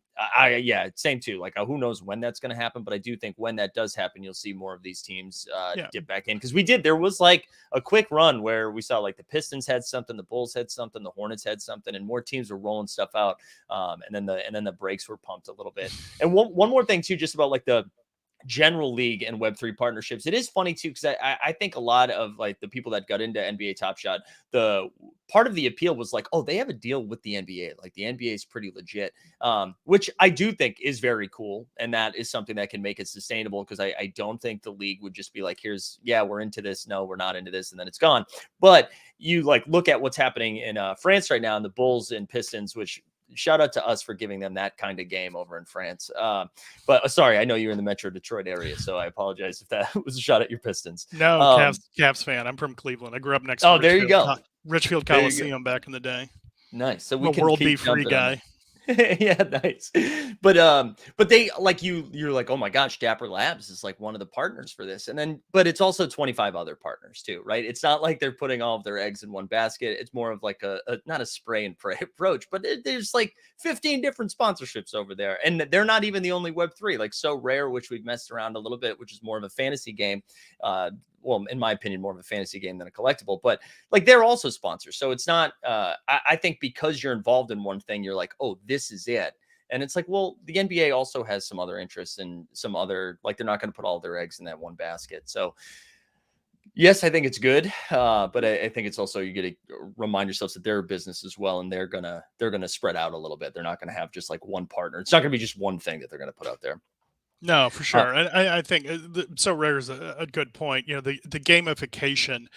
[SPEAKER 1] yeah, same too. Like, who knows when that's going to happen, but I do think when that does happen, you'll see more of these teams
[SPEAKER 2] Yeah.
[SPEAKER 1] dip back in. Cause there was like a quick run where we saw like the Pistons had something, the Bulls had something, the Hornets had something, and more teams were rolling stuff out. And then the brakes were pumped a little bit. And one more thing too, just about like the general league and Web3 partnerships. It is funny too, because I think a lot of like the people that got into NBA Top Shot, the part of the appeal was like, oh, they have a deal with the NBA. Like the NBA is pretty legit, which I do think is very cool. And that is something that can make it sustainable, because I don't think the league would just be like, we're into this. No, we're not into this. And then it's gone. But you like look at what's happening in France right now, and the Bulls and Pistons, which shout out to us for giving them that kind of game over in France. But sorry, I know you're in the Metro Detroit area, so I apologize if that was a shot at your Pistons.
[SPEAKER 2] No,
[SPEAKER 1] Um,
[SPEAKER 2] Cavs fan. I'm from Cleveland. I grew up next to
[SPEAKER 1] oh, there you go.
[SPEAKER 2] Richfield
[SPEAKER 1] There you go.
[SPEAKER 2] Coliseum back in the day.
[SPEAKER 1] Nice. So
[SPEAKER 2] I'm
[SPEAKER 1] we
[SPEAKER 2] a
[SPEAKER 1] can
[SPEAKER 2] World B
[SPEAKER 1] keep
[SPEAKER 2] free
[SPEAKER 1] jumping on
[SPEAKER 2] guy.
[SPEAKER 1] that. Yeah, nice. But they like you're like, oh my gosh, Dapper Labs is like one of the partners for this. And then but it's also 25 other partners too, right? It's not like they're putting all of their eggs in one basket. It's more of like a not a spray and pray approach, but there's like 15 different sponsorships over there. And they're not even the only Web3, like So Rare, which we've messed around a little bit, which is more of a fantasy game. Well, in my opinion, more of a fantasy game than a collectible, but like they're also sponsors. So it's not, I think because you're involved in one thing, you're like, oh, this is it. And it's like, well, the NBA also has some other interests and some other, like they're not going to put all their eggs in that one basket. So yes, I think it's good. But I think it's also, you get to remind yourselves that they're a business as well. And they're going to spread out a little bit. They're not going to have just like one partner. It's not going to be just one thing that they're going to put out there.
[SPEAKER 2] No, for
[SPEAKER 1] Uh,
[SPEAKER 2] sure. And I think So Rare is a good point. The gamification,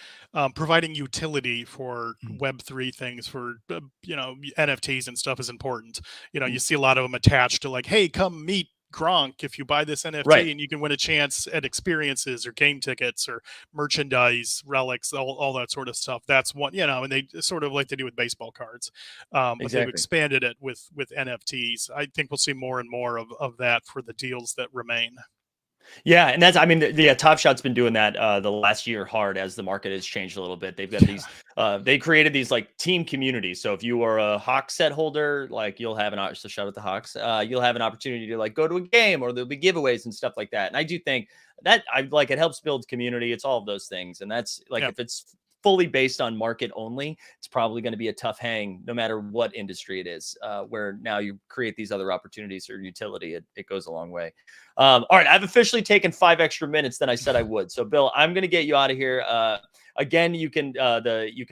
[SPEAKER 2] providing utility for Web3 things, for NFTs and stuff, is important. You see a lot of them attached to like, hey, come meet Gronk if you buy this
[SPEAKER 1] right.
[SPEAKER 2] NFT, and you can win a chance at experiences or game tickets or merchandise, relics, all that sort of stuff. That's one, and they sort of like they do with baseball cards, but they've
[SPEAKER 1] Exactly.
[SPEAKER 2] expanded it with NFTs. I think we'll see more and more of that for the deals that remain.
[SPEAKER 1] Yeah, and I mean, yeah, Top Shot's been doing that the last year hard as the market has changed a little bit. They've got
[SPEAKER 2] Yeah.
[SPEAKER 1] these, they created these like team communities. So if you are a Hawks set holder, like you'll have so shout out the Hawks, you'll have an opportunity to like go to a game, or there'll be giveaways and stuff like that. And I do think that I like it helps build community. It's all of those things. And that's like,
[SPEAKER 2] Yeah.
[SPEAKER 1] if it's fully based on market only, it's probably going to be a tough hang no matter what industry it is, where now you create these other opportunities or utility, it goes a long way. All right, I've officially taken 5 extra minutes than I said I would. So, Bill, I'm going to get you out of here. Again, you can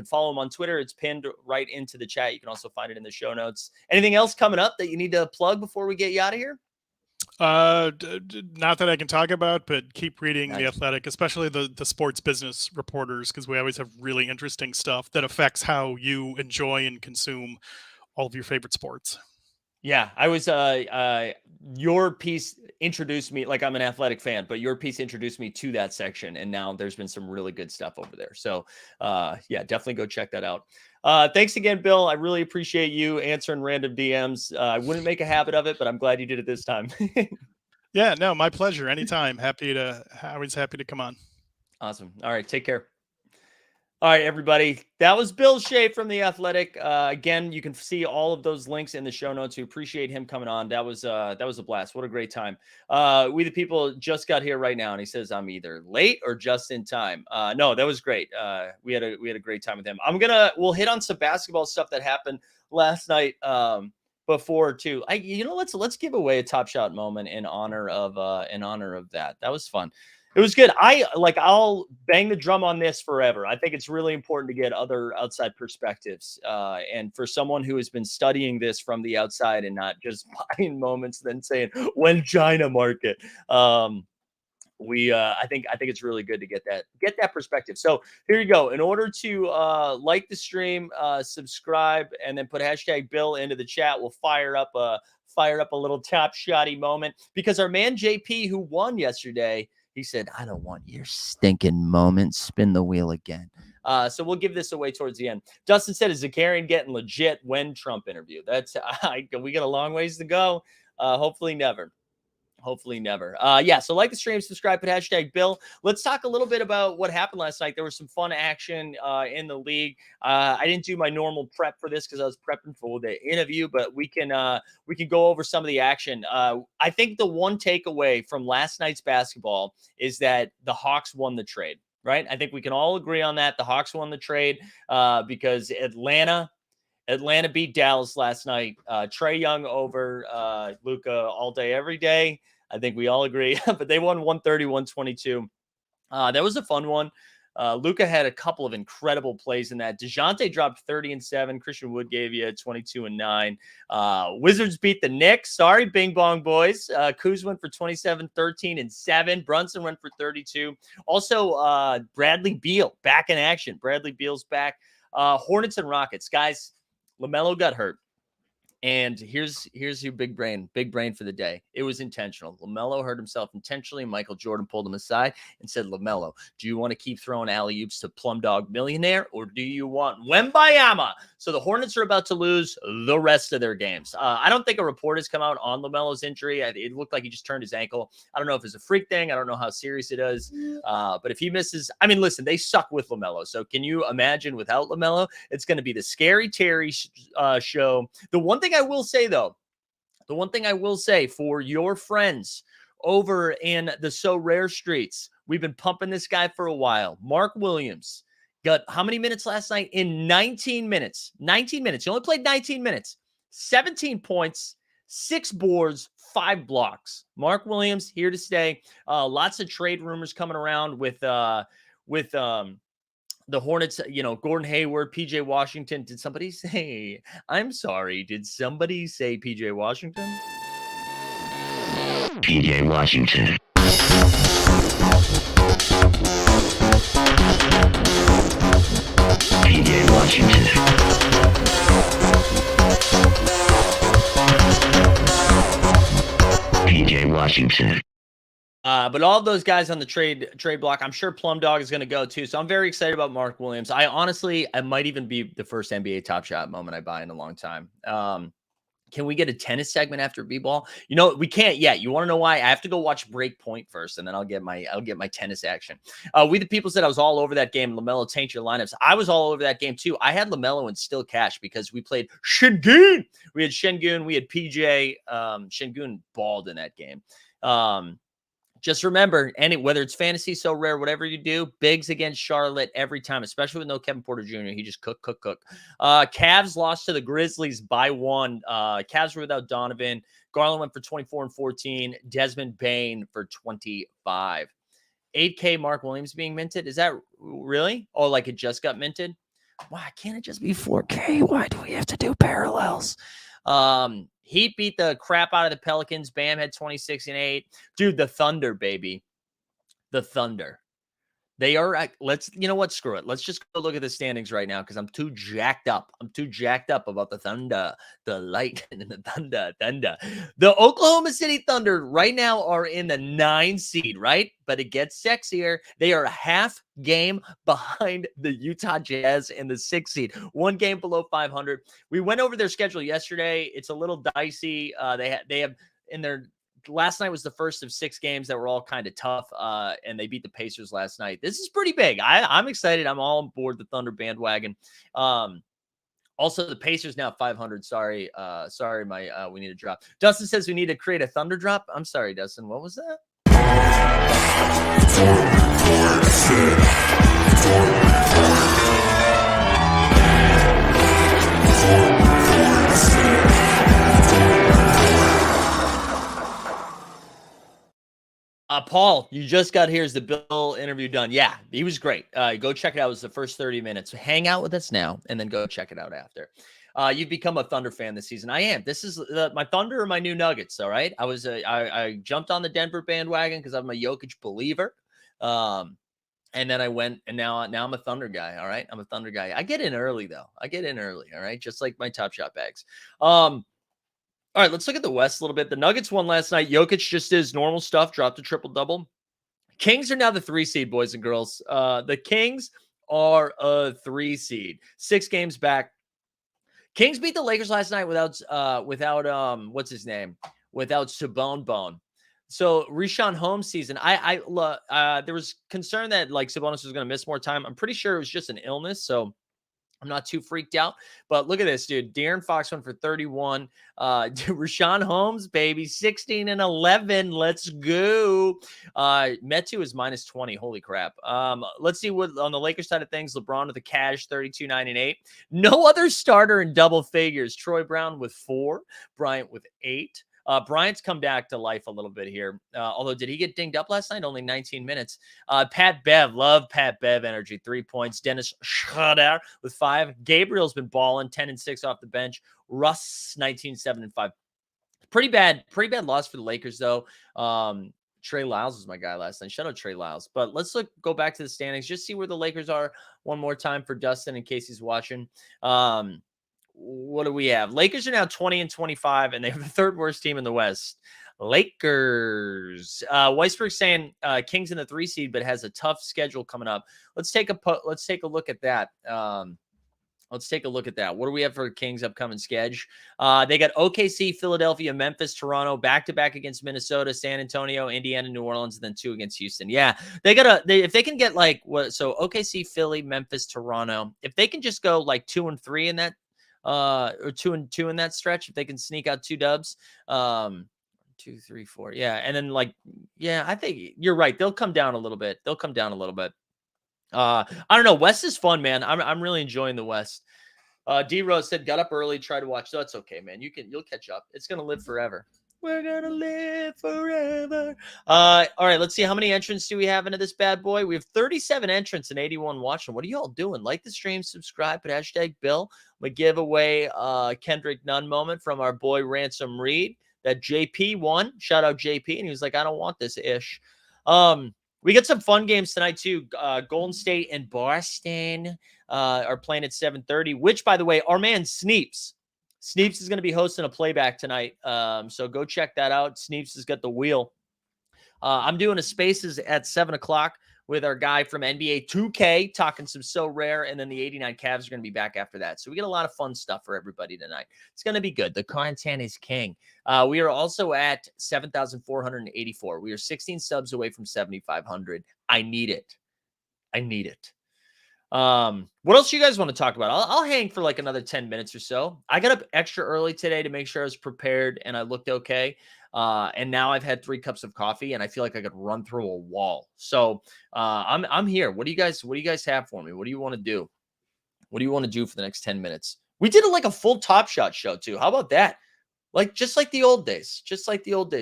[SPEAKER 1] follow him on Twitter. It's pinned right into the chat. You can also find it in the show notes. Anything else coming up that you need to plug before we get you out of here?
[SPEAKER 2] Not that I can talk about, but keep reading The
[SPEAKER 1] Nice.
[SPEAKER 2] Athletic, especially the sports business reporters, because we always have really interesting stuff that affects how you enjoy and consume all of your favorite sports.
[SPEAKER 1] Yeah, I was your piece introduced me, like, I'm an athletic fan, but your piece introduced me to that section, and now there's been some really good stuff over there. So yeah, definitely go check that out. Thanks again, Bill. I really appreciate you answering random DMs. I wouldn't make a habit of it, but I'm glad you did it this time.
[SPEAKER 2] Yeah, no, my pleasure. Anytime. Always happy to come on.
[SPEAKER 1] Awesome. All right, take care. All right, everybody. That was Bill Shea from The Athletic. Again, you can see all of those links in the show notes. We appreciate him coming on. That was a blast. What a great time. We the people just got here right now, and he says I'm either late or just in time. No, that was great. We had a great time with him. We'll hit on some basketball stuff that happened last night. Before too. Let's give away a Top Shot moment in honor of that. That was fun. It was good. I'll bang the drum on this forever. I think it's really important to get other outside perspectives. And for someone who has been studying this from the outside and not just buying moments, then saying, when China market. I think it's really good to get that perspective. So here you go. In order to like the stream, subscribe, and then put hashtag Bill into the chat, we'll fire up a little Top Shotty moment, because our man JP, who won yesterday, he said, I don't want your stinking moment. Spin the wheel again. So we'll give this away towards the end. Dustin said, is Zakarian getting legit when Trump interview? We got a long ways to go. Hopefully never. Hopefully never. Yeah, so like the stream, subscribe, put hashtag Bill. Let's talk a little bit about what happened last night. There was some fun action in the league. I didn't do my normal prep for this because I was prepping for the interview, but we can go over some of the action. I think the one takeaway from last night's basketball is that the Hawks won the trade, right? I think we can all agree on that. The Hawks won the trade because Atlanta beat Dallas last night. Trae Young over Luka all day, every day. I think we all agree. But they won 130-122. That was a fun one. Luka had a couple of incredible plays in that. DeJounte dropped 30 and 7. Christian Wood gave you 22 and 9. Wizards beat the Knicks. Sorry, Bing Bong boys. Kuz went for 27, 13 and 7. Brunson went for 32. Also, Bradley Beal back in action. Bradley Beal's back. Hornets and Rockets, guys. LaMelo got hurt. And here's your big brain for the day. It was intentional. LaMelo hurt himself intentionally. Michael Jordan pulled him aside and said, LaMelo, do you want to keep throwing alley-oops to Plum Dog Millionaire, or do you want Wembayama? So the Hornets are about to lose the rest of their games. I don't think a report has come out on LaMelo's injury. It looked like he just turned his ankle. I don't know if it's a freak thing. I don't know how serious it is. But if he misses, I mean, listen, they suck with LaMelo. So can you imagine without LaMelo? It's going to be the Scary Terry show. The one thing I will say for your friends over in the So Rare streets, we've been pumping this guy for a while. Mark Williams got how many minutes last night? In 19 minutes. 19 minutes. He only played 19 minutes. 17 points, 6 boards, 5 blocks. Mark Williams here to stay. Lots of trade rumors coming around with the Hornets, Gordon Hayward, PJ Washington. Did somebody say, I'm sorry, did somebody say PJ Washington? PJ Washington. PJ Washington. PJ Washington. But all of those guys on the trade block, I'm sure Plum Dog is going to go too. So I'm very excited about Mark Williams. I might even be the first NBA Top Shot moment I buy in a long time. Can we get a tennis segment after B-ball? We can't yet. You want to know why? I have to go watch Breakpoint first, and then I'll get my tennis action. We the people said I was all over that game. LaMelo tanked your lineups. I was all over that game too. I had LaMelo in still cash because we played Şengün. We had Şengün. We had PJ. Şengün balled in that game. Just remember, whether it's fantasy, So Rare, whatever you do, bigs against Charlotte every time, especially with no Kevin Porter Jr. He just cook. Cavs lost to the Grizzlies by 1. Cavs were without Donovan. Garland went for 24 and 14. Desmond Bane for 25. 8K Mark Williams being minted. Is that really? Oh, like it just got minted? Why can't it just be 4K? Why do we have to do parallels? Heat beat the crap out of the Pelicans. Bam had 26 and 8. Dude, the Thunder, baby. The Thunder. They are you know what? Screw it. Let's just go look at the standings right now because I'm too jacked up. I'm too jacked up about the Thunder, the Lightning, and the Thunder. The Oklahoma City Thunder right now are in the 9 seed, right? But it gets sexier. They are a half game behind the Utah Jazz in the 6 seed, 1 game below 500. We went over their schedule yesterday. It's a little dicey. They have in their last night was the first of 6 games that were all kind of tough, and they beat the Pacers last night. This is pretty big. I'm excited. I'm all on board the Thunder bandwagon. Also, the Pacers now 500. Sorry, we need a drop. Dustin says we need to create a Thunder drop. I'm sorry, Dustin. What was that? Paul, you just got here's the Bill interview done. Yeah, he was great. Go check it out. It was the first 30 minutes. Hang out with us now and then go check it out after. You've become a Thunder fan this season. I am. This is my Thunder or my new Nuggets. All right. I jumped on the Denver bandwagon because I'm a Jokic believer. And then I went and now I'm a Thunder guy. All right. I'm a Thunder guy. I get in early though. All right. Just like my Top Shot bags. All right, let's look at the West a little bit. The Nuggets won last night. Jokic just did his normal stuff, dropped a triple-double. Kings are now the 3 seed, boys and girls. The Kings are a 3 seed. 6 games back. Kings beat the Lakers last night without what's his name? Without Sabonis. So Richaun Holmes season. There was concern that like Sabonis was going to miss more time. I'm pretty sure it was just an illness, so I'm not too freaked out, but look at this, dude. De'Aaron Fox went for 31. Richaun Holmes, baby, 16 and 11. Let's go. Metu is minus 20. Holy crap. Let's see what on the Lakers side of things. LeBron with a cash 32, 9, and 8. No other starter in double figures. Troy Brown with 4. Bryant with 8. Bryant's come back to life a little bit here. Although, did he get dinged up last night? Only 19 minutes. Pat Bev, love Pat Bev energy. 3 points. Dennis Schroeder with 5. Gabriel's been balling 10 and 6 off the bench. Russ 19, 7 and 5. Pretty bad loss for the Lakers though. Trey Lyles was my guy last night. Shout out Trey Lyles. But let's go back to the standings. Just see where the Lakers are one more time for Dustin in case he's watching. What do we have? Lakers are now 20 and 25, and they have the 3rd worst team in the West. Lakers. Weisberg saying Kings in the 3 seed, but has a tough schedule coming up. Let's take a look at that. Let's take a look at that. What do we have for Kings upcoming schedule? They got OKC, Philadelphia, Memphis, Toronto, back-to-back against Minnesota, San Antonio, Indiana, New Orleans, and then 2 against Houston. Yeah, if they can get so OKC, Philly, Memphis, Toronto, if they can just go like 2 and 3 in that, or 2 and 2 in that stretch, if they can sneak out 2 dubs, 2, 3, 4. Yeah. And then I think you're right. They'll come down a little bit. I don't know. West is fun, man. I'm really enjoying the West. D Rose said, got up early, try to watch. So that's okay, man. You'll catch up. It's going to live forever. We're going to live forever. All right, let's see. How many entrants do we have into this bad boy? We have 37 entrants and 81 watching. What are y'all doing? Like the stream, subscribe, put hashtag Bill. We give away Kendrick Nunn moment from our boy Ransom Reed that JP won. Shout out JP. And he was like, I don't want this ish. We got some fun games tonight too. Golden State and Boston are playing at 7:30, which, by the way, our man Sneeps is going to be hosting a playback tonight. So go check that out. Sneeps has got the wheel. I'm doing a Spaces at 7 o'clock with our guy from NBA 2K talking some So Rare, and then the 89 Cavs are going to be back after that. So we get a lot of fun stuff for everybody tonight. It's going to be good. The content is king. We are also at 7,484. We are 16 subs away from 7,500. I need it. What else do you guys want to talk about? I'll hang for like another 10 minutes or so. I got up extra early today to make sure I was prepared and I looked okay. And now I've had 3 cups of coffee and I feel like I could run through a wall. So I'm here. What do you guys have for me? What do you want to do? What do you want to do for the next 10 minutes? We did like a full Top Shot show too. How about that? Just like the old days,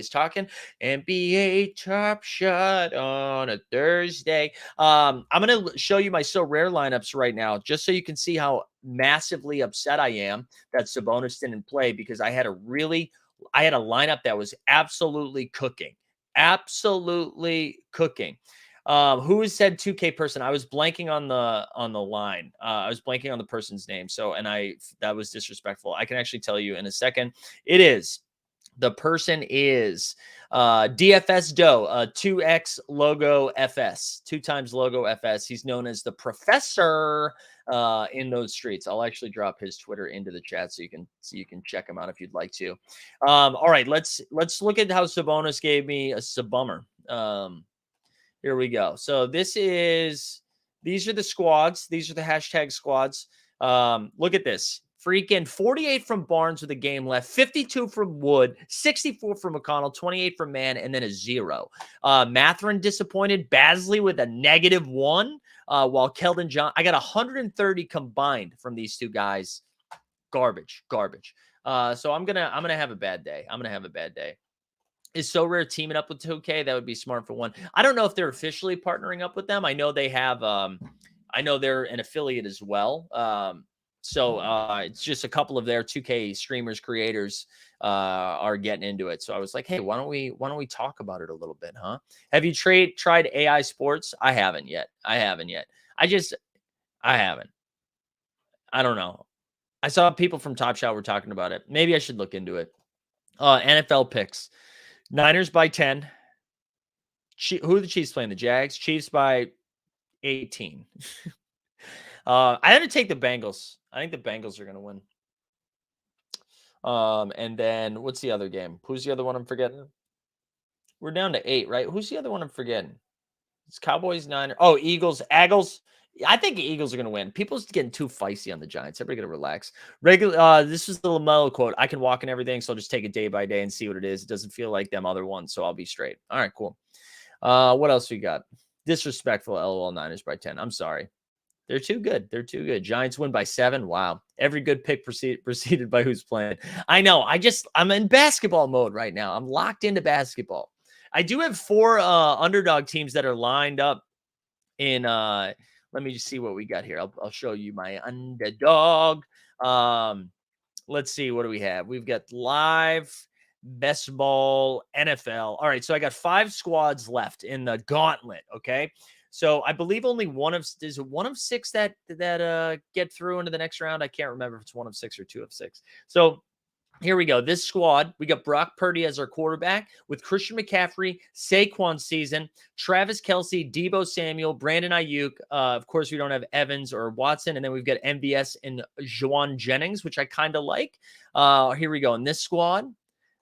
[SPEAKER 1] talking NBA Top Shot on a Thursday. I'm going to show you my So Rare lineups right now, just so you can see how massively upset I am that Sabonis didn't play, because I had a lineup that was absolutely cooking. Who has said 2K person? I was blanking on the line. I was blanking on the person's name. So, and that was disrespectful. I can actually tell you in a second. It is. The person is DFS Doe, 2X logo FS, 2 times logo FS. He's known as the professor in those streets. I'll actually drop his Twitter into the chat so you can check him out if you'd like to. All right, let's look at how Sabonis gave me a Sabummer. Here we go. So these are the squads. These are the hashtag squads. Look at this. Freaking 48 from Barnes with a game left, 52 from Wood, 64 from McConnell, 28 from Mann, and then a 0. Matherin disappointed. Basley with a -1, while Keldon John, I got 130 combined from these two guys. Garbage. So I'm gonna have a bad day. Is So Rare teaming up with 2K? That would be smart for one. I don't know if they're officially partnering up with them. I know they have. I know they're an affiliate as well. So it's just a couple of their 2K streamers, creators are getting into it. So I was like, hey, why don't we talk about it a little bit, huh? Have you tried AI Sports? I haven't yet. I haven't. I don't know. I saw people from Top Shot were talking about it. Maybe I should look into it. NFL picks. Niners by 10. Who are the Chiefs playing? The Jags. Chiefs by 18. I had to take the Bengals. I think the Bengals are going to win. And then what's the other game? Who's the other one I'm forgetting? We're down to 8, right? Who's the other one I'm forgetting? It's Cowboys, Niners. Oh, Eagles, Aggles. I think the Eagles are going to win. People's getting too feisty on the Giants. Everybody going to relax. This is the LaMelo quote. I can walk in everything, so I'll just take it day by day and see what it is. It doesn't feel like them other ones, so I'll be straight. All right, cool. What else we got? Disrespectful, LOL, Niners by 10. I'm sorry. They're too good. Giants win by 7. Wow. Every good pick preceded by who's playing. I know. I'm in basketball mode right now. I'm locked into basketball. I do have 4 underdog teams that are lined up in let me just see what we got here. I'll show you my underdog. Let's see, what do we have? We've got live best ball NFL. All right, so I got 5 squads left in the gauntlet, okay? So I believe only one of 6 that get through into the next round. I can't remember if it's 1 of 6 or 2 of 6. So here we go. This squad, we got Brock Purdy as our quarterback with Christian McCaffrey, Saquon Season, Travis Kelce, Deebo Samuel, Brandon Ayuk. Of course, we don't have Evans or Watson. And then we've got MVS and Juwan Jennings, which I kind of like. Here we go. In this squad,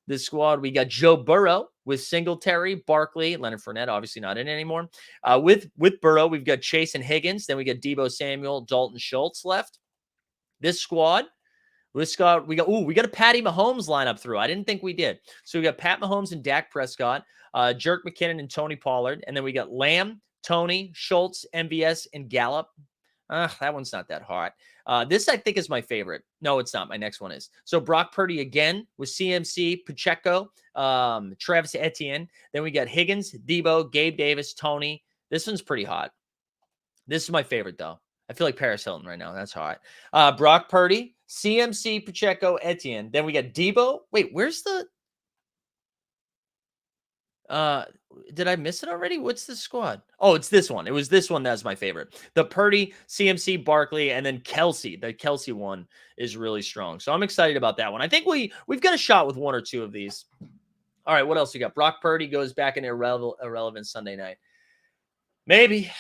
[SPEAKER 1] we got Joe Burrow with Singletary, Barkley, Leonard Fournette, obviously not in anymore. With Burrow, we've got Chase and Higgins. Then we got Deebo Samuel, Dalton Schultz left. This squad, we got a Patty Mahomes lineup through. I didn't think we did. So we got Pat Mahomes and Dak Prescott, Jerick McKinnon and Tony Pollard. And then we got Lamb, Tony, Schultz, MVS, and Gallup. That one's not that hot. This, I think, is my favorite. No, it's not. My next one is. So Brock Purdy again with CMC, Pacheco, Travis Etienne. Then we got Higgins, Deebo, Gabe Davis, Tony. This one's pretty hot. This is my favorite, though. I feel like Paris Hilton right now. That's hot. Brock Purdy, CMC, Pacheco, Etienne. Then we got Deebo. Wait, where's the... did I miss it already? What's the squad? Oh, it's this one. It was this one that's my favorite. The Purdy, CMC, Barkley, and then Kelce. The Kelce one is really strong. So I'm excited about that one. I think we've got a shot with 1 or 2 of these. All right, what else we got? Brock Purdy goes back in irrelevant Sunday night. Maybe.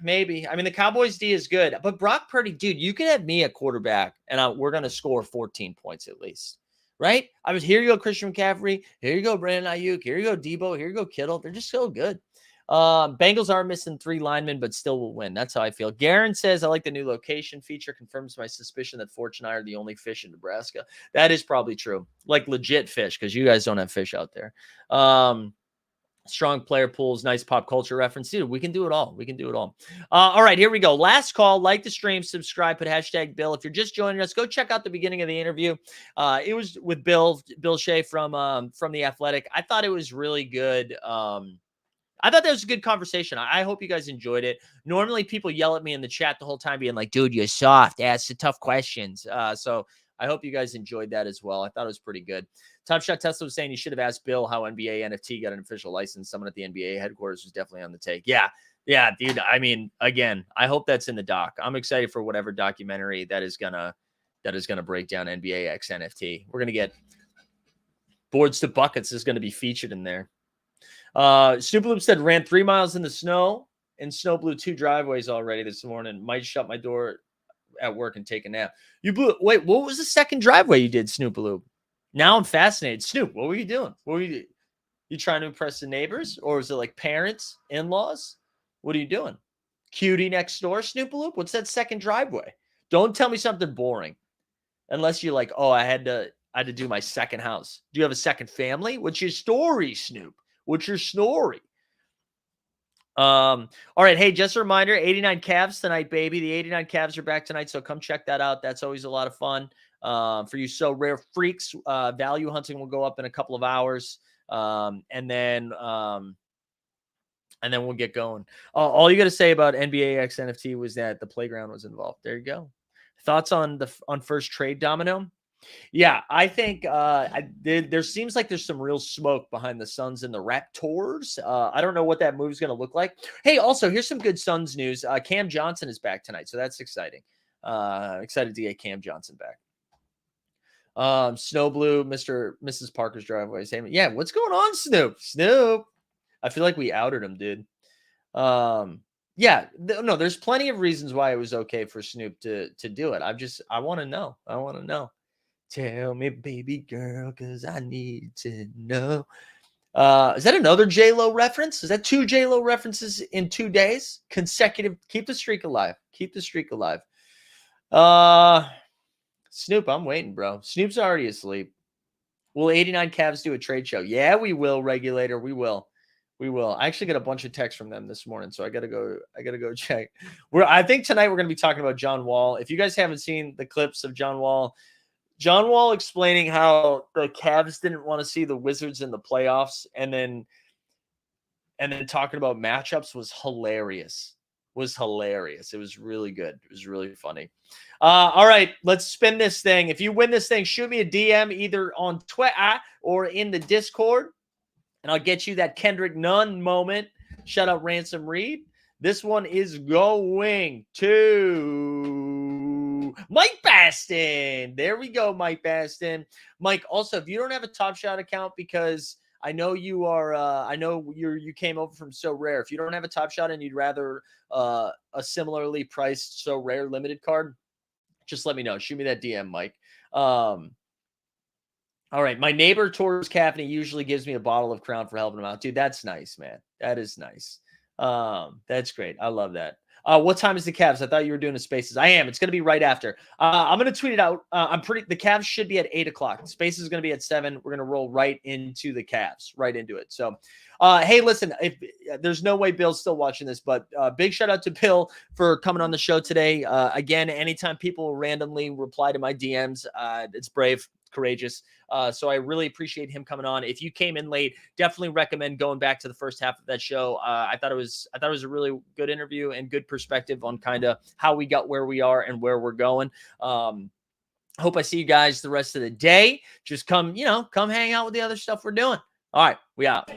[SPEAKER 1] I mean, the Cowboys D is good, but Brock Purdy, dude, you can have me at quarterback, and we're going to score 14 points at least, right? Here you go, Christian McCaffrey. Here you go, Brandon Ayuk. Here you go, Deebo. Here you go, Kittle. They're just so good. Bengals are missing 3 linemen, but still will win. That's how I feel. Garen says, I like the new location feature. Confirms my suspicion that Fortune and I are the only fish in Nebraska. That is probably true. Like legit fish, because you guys don't have fish out there. Strong player pools, nice pop culture reference. Dude, we can do it all. All right, here we go. Last call. Like the stream, subscribe, put hashtag Bill. If you're just joining us, go check out the beginning of the interview. It was with Bill Shea from The Athletic. I thought it was really good. I thought that was a good conversation. I hope you guys enjoyed it. Normally, people yell at me in the chat the whole time being like, dude, you're soft. Ask the tough questions. So I hope you guys enjoyed that as well. I thought it was pretty good. Top Shot Tesla was saying you should have asked Bill how NBA NFT got an official license. Someone at the NBA headquarters was definitely on the take. Yeah, Yeah, dude. I mean, again, I hope that's in the doc. I'm excited for whatever documentary that is gonna break down NBA X NFT. We're gonna get Boards to Buckets is gonna be featured in there. Snoop Loop said ran 3 miles in the snow and snow blew 2 driveways already this morning. Might shut my door at work and take a nap. You blew wait, what was the second driveway you did, Snoop Loop? Now I'm fascinated. Snoop, what were you doing? What were you trying to impress the neighbors? Or was it like parents, in-laws? What are you doing? Cutie next door, Snoop Loop? What's that second driveway? Don't tell me something boring. Unless you're like, oh, I had to do my second house. Do you have a second family? What's your story, Snoop? What's your story? All right. Hey, just a reminder, 89 Cavs tonight, baby. The 89 Cavs are back tonight, so come check that out. That's always a lot of fun. For you so rare freaks, value hunting will go up in a couple of hours. And then we'll get going. All you got to say about NBA X NFT was that the playground was involved. There you go. Thoughts on first trade, Domino? Yeah, I think there seems like there's some real smoke behind the Suns and the Raptors. I don't know what that move is going to look like. Hey, also, here's some good Suns news. Cam Johnson is back tonight, so that's exciting. Excited to get Cam Johnson back. Snow Blue, Mrs. Parker's driveway. Yeah, what's going on, Snoop? Snoop. I feel like we outed him, dude. Yeah, no, there's plenty of reasons why it was okay for Snoop to do it. I want to know. I want to know. Tell me, baby girl, because I need to know. Is that another J-Lo reference? Is that 2 J-Lo references in 2 days? Consecutive. Keep the streak alive. Keep the streak alive. Snoop, I'm waiting, bro. Snoop's already asleep. Will 89 Cavs do a trade show? Yeah, we will, regulator. We will. We will. I actually got a bunch of texts from them this morning, so I gotta go check. I think tonight we're gonna be talking about John Wall. If you guys haven't seen the clips of John Wall explaining how the Cavs didn't want to see the Wizards in the playoffs, and then talking about matchups was hilarious. It was really good. It was really funny. All right, let's spin this thing. If you win this thing, shoot me a DM either on Twitter or in the Discord, and I'll get you that Kendrick Nunn moment. Shout out Ransom Reed. This one is going to Mike Baston. There we go, Mike Baston. Mike, also, if you don't have a Top Shot account, because I know you are, you came over from So Rare. If you don't have a Top Shot and you'd rather a similarly priced So Rare limited card, just let me know. Shoot me that DM, Mike. All right. My neighbor tours Caffney usually gives me a bottle of Crown for helping him out. Dude, that's nice, man. That is nice. That's great. I love that. What time is the Cavs? I thought you were doing the Spaces. I am. It's going to be right after. I'm going to tweet it out. The Cavs should be at 8:00. Spaces is going to be at 7. We're going to roll right into the Cavs, right into it. So, hey, listen, if there's no way Bill's still watching this, but big shout out to Bill for coming on the show today. Again, anytime people randomly reply to my DMs, it's brave, courageous. So I really appreciate him coming on. If you came in late, definitely recommend going back to the first half of that show. I thought it was a really good interview and good perspective on kind of how we got where we are and where we're going. Hope I see you guys the rest of the day. Just come hang out with the other stuff we're doing. All right, we out.